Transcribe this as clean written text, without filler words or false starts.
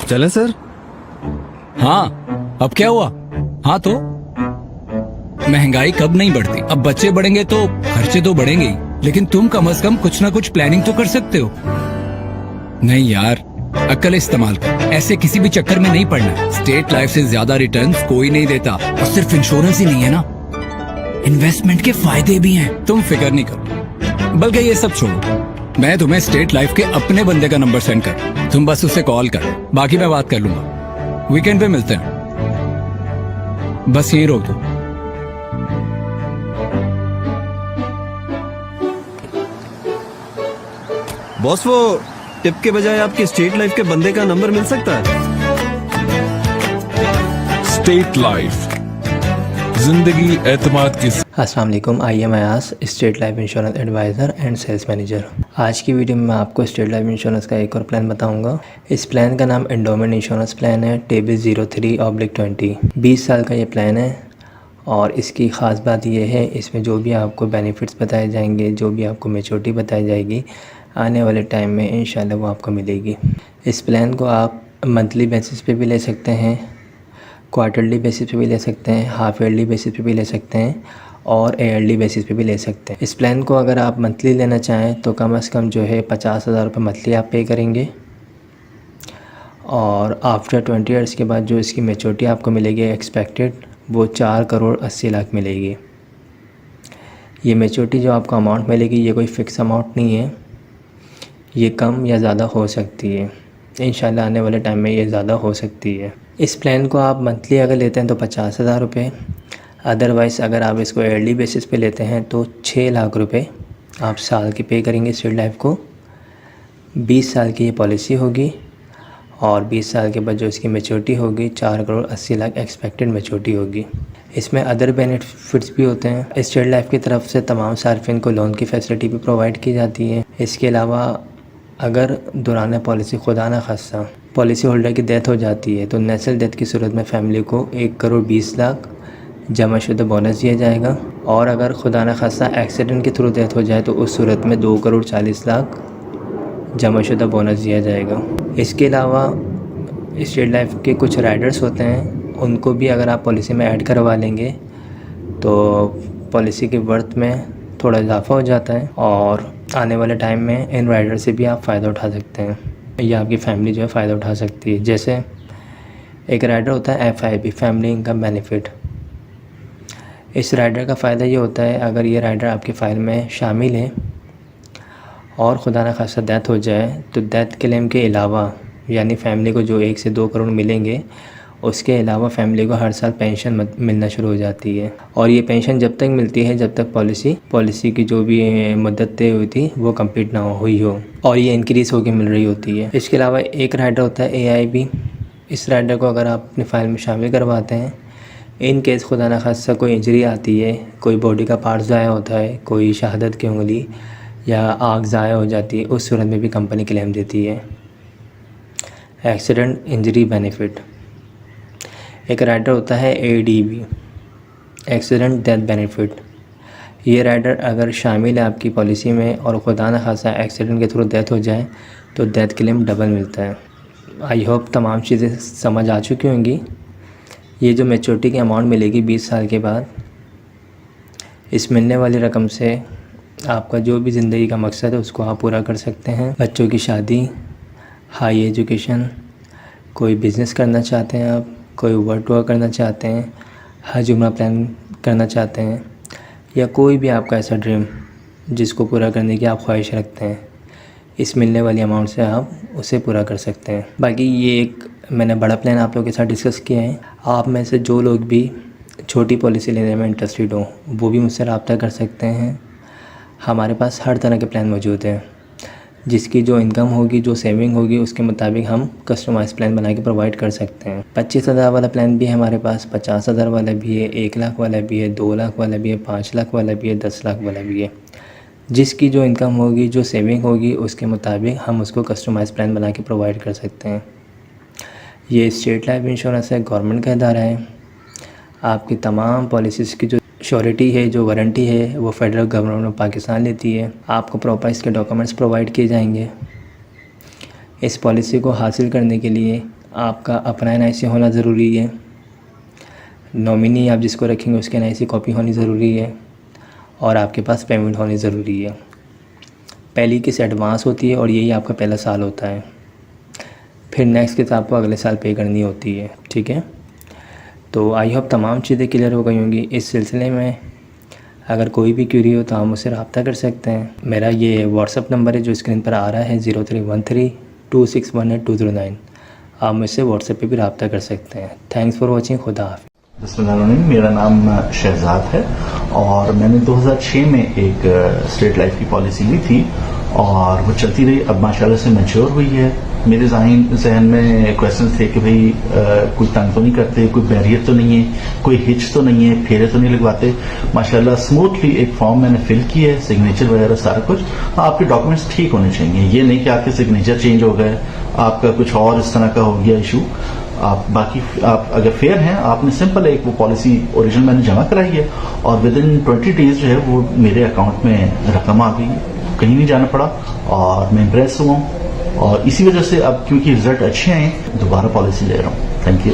चले सर? हाँ, अब क्या हुआ? हाँ तो महंगाई कब नहीं बढ़ती? अब बच्चे बढ़ेंगे तो खर्चे तो बढ़ेंगे ही, लेकिन तुम कम से कम कुछ ना कुछ प्लानिंग तो कर सकते हो। नहीं यार, अक्ल इस्तेमाल कर, ऐसे किसी भी चक्कर में नहीं पड़ना। स्टेट लाइफ से ज्यादा रिटर्न्स कोई नहीं देता, और सिर्फ इंश्योरेंस ही नहीं है ना, इन्वेस्टमेंट के फायदे भी हैं। तुम फिक्र नहीं करो, बल्कि ये सब छोड़ो, मैं तुम्हें स्टेट लाइफ के अपने बंदे का नंबर सेंड कर, तुम बस उसे कॉल कर, बाकी मैं बात कर लूंगा। वीकेंड पे मिलते हैं, बस यही रोक दो। बॉस, वो टिप के बजाय आपके स्टेट लाइफ के बंदे का नंबर मिल सकता है? स्टेट लाइफ, जिंदगी एतमाद के। अस्सलाम वालेकुम, I am Ayas, State Life Insurance advisor and sales manager. आज की वीडियो में मैं आपको स्टेट लाइफ इंश्योरेंस का एक और प्लान बताऊंगा। इस प्लान का नाम एंडोमेंट इंश्योरेंस प्लान है, टेबल 03/20। 20 साल का ये प्लान है, और इसकी ख़ास बात यह है, इसमें जो भी आपको बेनिफिट्स बताए जाएंगे, जो भी आपको मैच्योरिटी बताई जाएगी, आने वाले टाइम में इंशाल्लाह वो आपको मिलेगी। इस प्लान को आप मंथली बेसिस पे भी ले सकते हैं, क्वार्टरली बेसिस पे भी ले सकते हैं, हाफ ईयरली बेसिस पे भी ले सकते हैं, और ईयरली बेसिस पे भी ले सकते हैं। इस प्लान को अगर आप मंथली लेना चाहें तो कम से कम जो है 50,000 रुपये मंथली आप पे करेंगे, और आफ्टर 20 ईयर्स के बाद जो इसकी मैच्योरिटी आपको मिलेगी एक्सपेक्टेड, वो 4,80,00,000 मिलेगी। ये मैच्योरिटी जो आपको अमाउंट मिलेगी, ये कोई फ़िक्स अमाउंट नहीं है, ये कम या ज़्यादा हो सकती है। इंशाल्लाह आने वाले टाइम में ये ज़्यादा हो सकती है। इस प्लान को आप मंथली अगर लेते हैं तो 50,000 रुपये, अदरवाइज़ अगर आप इसको ईयरली बेसिस पे लेते हैं तो 6,00,000 रुपये आप साल की पे करेंगे स्टेट लाइफ को। 20 साल की ये पॉलिसी होगी, और 20 साल के बाद जो इसकी मैच्योरिटी होगी 4,80,00,000 एक्सपेक्टेड मैच्योरिटी होगी। इसमें अदर बेनिफिट्स भी होते हैं। स्टेट लाइफ की तरफ से तमाम सार्फिन को लोन की फैसिलिटी भी प्रोवाइड की जाती है। इसके अलावा अगर दौरान पॉलिसी खुदा न खास्ता पॉलिसी होल्डर की डेथ हो जाती है तो नेचुरल डेथ की सूरत में फ़ैमिली को 1,20,00,000 जमाशुदा बोनस दिया जाएगा, और अगर खुदा न खास्ता एक्सीडेंट के थ्रू डेथ हो जाए तो उस सूरत में 2,40,00,000 जमाशुदा बोनस दिया जाएगा। इसके अलावा स्टेट लाइफ के कुछ राइडर्स होते हैं, उनको भी अगर आप पॉलिसी में ऐड करवा लेंगे तो पॉलिसी के वर्थ में थोड़ा इजाफा हो जाता है, और आने वाले टाइम में इन राइडर से भी आप फ़ायदा उठा सकते हैं, या आपकी फ़ैमिली जो है फ़ायदा उठा सकती है। जैसे एक राइडर होता है FIB, फैमिली इनकम बेनिफिट। इस राइडर का फ़ायदा ये होता है, अगर ये राइडर आपकी फ़ाइल में शामिल है और खुदा न खास्ता डेथ हो जाए तो डेथ क्लेम के अलावा, यानी फ़ैमिली को जो 1 से 2 करोड़ मिलेंगे, उसके अलावा फ़ैमिली को हर साल पेंशन मिलना शुरू हो जाती है। और ये पेंशन जब तक मिलती है जब तक पॉलिसी की जो भी मुद्दत तय हुई थी वो कंप्लीट ना हुई हो, और ये इंक्रीज़ होकर मिल रही होती है। इसके अलावा एक राइडर होता है AIB। इस राइडर को अगर आप अपनी फ़ाइल में शामिल करवाते हैं, इन केस खुदा न खास्ता कोई इंजरी आती है, कोई बॉडी का पार्ट ज़ाया होता है, कोई शहादत की उंगली या आग ज़ाया हो जाती है, उस सूरत में भी कंपनी क्लेम देती है। Accident injury benefit. एक राइडर होता है ADB, एक्सीडेंट डेथ बेनिफिट। ये राइडर अगर शामिल है आपकी पॉलिसी में और खुदा न खास्ता एक्सीडेंट के थ्रू डेथ हो जाए तो डेथ क्लेम डबल मिलता है। आई होप तमाम चीज़ें समझ आ चुकी होंगी। ये जो मैच्योरिटी की अमाउंट मिलेगी 20 साल के बाद, इस मिलने वाली रकम से आपका जो भी ज़िंदगी का मकसद है उसको आप पूरा कर सकते हैं। बच्चों की शादी, हाई एजुकेशन, कोई बिज़नेस करना चाहते हैं आप, कोई वर्क टूर करना चाहते हैं, हज उम्रा प्लान करना चाहते हैं, या कोई भी आपका ऐसा ड्रीम जिसको पूरा करने की आप ख्वाहिश रखते हैं, इस मिलने वाली अमाउंट से आप उसे पूरा कर सकते हैं। बाकी ये एक मैंने बड़ा प्लान आप लोगों के साथ डिस्कस किया है। आप में से जो लोग भी छोटी पॉलिसी लेने में इंटरेस्टेड हो वो भी मुझसे रब्ता कर सकते हैं। हमारे पास हर तरह के प्लान मौजूद हैं, जिसकी जो इनकम होगी, जो सेविंग होगी, उसके मुताबिक हम कस्टमाइज़ प्लान बना के प्रोवाइड कर सकते हैं। 25,000 वाला प्लान भी है हमारे पास, 50,000 वाला भी है, 1,00,000 वाला भी है, 2,00,000 वाला भी है, 5,00,000 वाला भी है, 10,00,000 वाला भी है। जिसकी जो इनकम होगी, जो सेविंग होगी, उसके मुताबिक हम उसको कस्टमाइज़ प्लान बना के प्रोवाइड कर सकते हैं। ये स्टेट लाइफ इंश्योरेंस है, गवर्नमेंट का इदारा है। आपकी तमाम पॉलिसीज़ की जो श्योरिटी है, जो वारंटी है, वो फेडरल गवर्नमेंट ऑफ पाकिस्तान लेती है। आपको प्रॉपर इसके डॉक्यूमेंट्स प्रोवाइड किए जाएंगे। इस पॉलिसी को हासिल करने के लिए आपका अपना NIC होना ज़रूरी है। नॉमिनी आप जिसको रखेंगे उसके NIC कॉपी होनी ज़रूरी है और आपके पास पेमेंट होनी ज़रूरी है। पहली किस्त एडवांस होती है और यही आपका पहला साल होता है। फिर नेक्स्ट किस्त आपको अगले साल पे करनी होती है। ठीक है, तो आई होप तमाम चीज़ें क्लियर हो गई होंगी। इस सिलसिले में अगर कोई भी क्यूरी हो तो आप मुझसे रब्ता कर सकते हैं। मेरा ये व्हाट्सअप नंबर है जो स्क्रीन पर आ रहा है 03132618 आप मुझसे व्हाट्सएप पे भी रब्ता कर सकते हैं। Thanks for watching. खुदा हाफ़िज़। बिस्मिल्लाहिर्रहमानिर्रहीम। मेरा नाम शहजाद है और मैंने 2006 में एक स्टेट लाइफ की पॉलिसी ली थी और वो चलती रही। अब माशाल्लाह से मैच्योर हुई है। मेरे जहन में क्वेश्चन थे कि भाई कोई तंग तो नहीं करते, कोई बैरियर तो नहीं है, कोई हिच तो नहीं है, फेरे तो नहीं लगवाते। माशाल्लाह स्मूथली एक फॉर्म मैंने फिल की है, सिग्नेचर वगैरह सारा कुछ। आपके डॉक्यूमेंट्स ठीक होने चाहिए, ये नहीं कि आपके सिग्नेचर चेंज हो गए, आपका कुछ और इस तरह का हो गया इशू। आप अगर फेयर हैं, आपने सिंपल एक वो पॉलिसी ओरिजिनल मैंने जमा कराई है और विद इन 20 डेज जो है वो मेरे अकाउंट में रकम आ गई, कहीं नहीं जाना पड़ा और मैं इम्प्रेस हुआ हूँ। और इसी वजह से अब क्योंकि रिजल्ट अच्छे हैं दोबारा पॉलिसी ले रहा हूँ। Thank you.